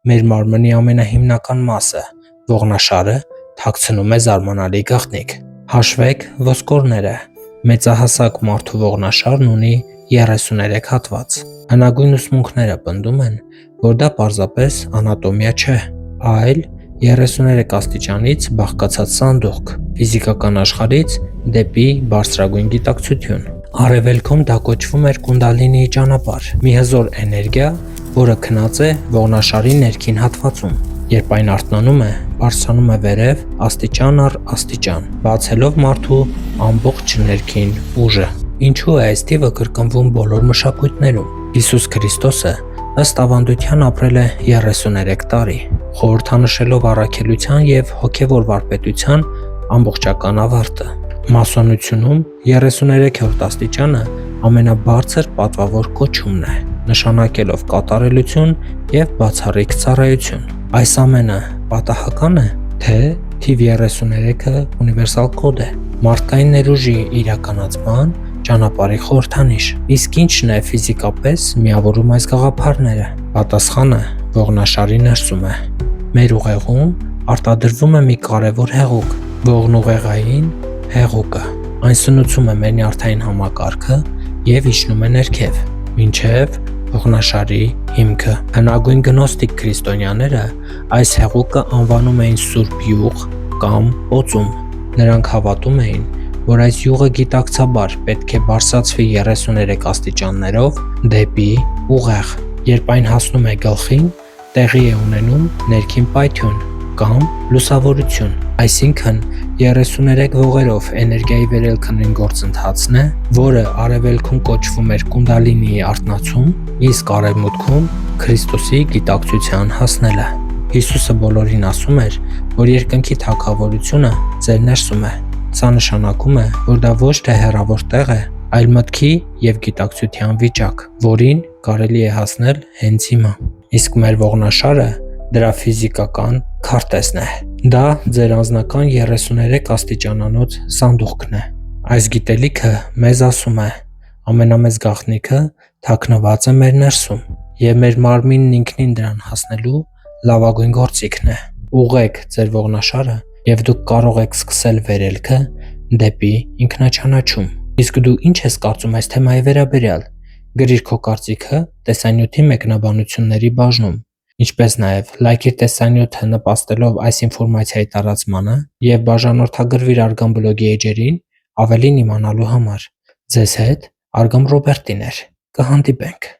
մեր մարմնի ամենահիմնական մասը՝ ողնաշարը, թաքցնում է զարմանալի գաղտնիք։ Հաշվեք ոսկորները։ Մեծահասակ մարդու ողնաշարն ունի 33 հատված։ Հնագույն ուսմունքները պնդում են, որ դա պարզապես անատոմիա չէ, այլ 33 աստիճանից բաղկացած սանդուղք՝ ֆիզիկական աշխարհից դեպի բարձրագույն գիտակցություն։ Արևելքում դա կոչվում էր կունդալինիի ճանապարհ, մի հզոր էներգիա, որը քնած է ողնաշարի ներքին հատվածում։ Երբ այն արթնանում է, բարձրանում է վերև աստիճան առ աստիճան, բացելով մարդու ամբողջ ներքին ուժը։ Ինչու է այս թիվը կրկնվում բոլոր մշակույթներում։ Հիսուս Քրիստոսը ըստ ավանդության ապրել է 33 տարի, խորհրդանշելով առաքելության եւ հոգեվոր վարպետության ամբողջական ավարտը։ Մասոնությունում 33-րդ աստիճանը ամենաբարձր պատվավոր կոչումն է, նշանակելով կատարելություն եւ բացառիկ ծառայություն։ Այս ամենը պատահական է, թե թիվ 33-ը ունիվերսալ կոդ է, մարդկային ներուժի իրականացման ճանապարհի խորհրդանիշ։ Իսկ ի՞նչն է ֆիզիկապես միավորում այս գաղափարները։ Պատասխանը ողնաշարի ներսում է։ Մեր ուղեղում արտադրվում է մի կարևոր հեղուկ՝ ողնուղեղային հեղուկը։ Այն սնուցում է մեր նյարդային համակարգը եւ իջնում է ներքև, մինչեւ ողնաշարի հիմքը։ Հնագույն գնոստիկ քրիստոնյաները այս հեղուկը անվանում էին Սուրբ Յուղ կամ օծում։ Նրանք հավատում էին, որ այս յուղը գիտակցաբար պետք է բարձրացվի 33 աստիճաններով դեպի ուղեղ։ Երբ այն հասնում է գլխին, տեղի է ունենում ներքին պայթյուն կամ լուսավորություն։ Այսինքն 33 ողերով էներգիայի վերելքը նույն գործընթացն է, որը արևելքում կոչվում էր կունդալինիի արթնացում, իսկ արևմուտքում Քրիստոսի գիտակցության հասնելը։ Հիսուսը բոլորին ասում էր, որ երկնքի թագավորությունը ձեր ներսում է։ Սա նշանակում է, որ դա ոչ թե հեռավոր տեղ է, այլ մտքի եւ գիտակցության վիճակ, որին կարելի է հասնել հենց հիմա։ Իսկ մեր ողնաշարը դրա ֆիզիկական քարտեզն է։ Դա ձեր անձնական 33 աստիճանանոց սանդուղքն է։ Այս գիտելիքը մեզ ասում է. ամենամեծ գաղտնիքը թաքնված է մեր ներսում, եւ մեր մարմինն ինքնին դրան հասնելու լավագույն գործիքն է։ Ուղղեք ձեր ողնաշարը եւ դուք կարող եք սկսել վերելքը դեպի ինքնաչանաչում։ Իսկ դու ինչ ես կարծում այս թեմայի վերաբերյալ։ Գրիր քո կարծիքը տեսանյութի մեկնաբանությունների բաժնում, ինչպես նաև լայքիր տեսանյութը նպաստելով այս ինֆորմացիայի տարածմանը եւ բաժանորդագրվիր Արգամ բլոգի էջերին ավելին իմանալու համար։ Ձեզ հետ Արգամ Ռոբերտին էր։ Կհանդիպենք։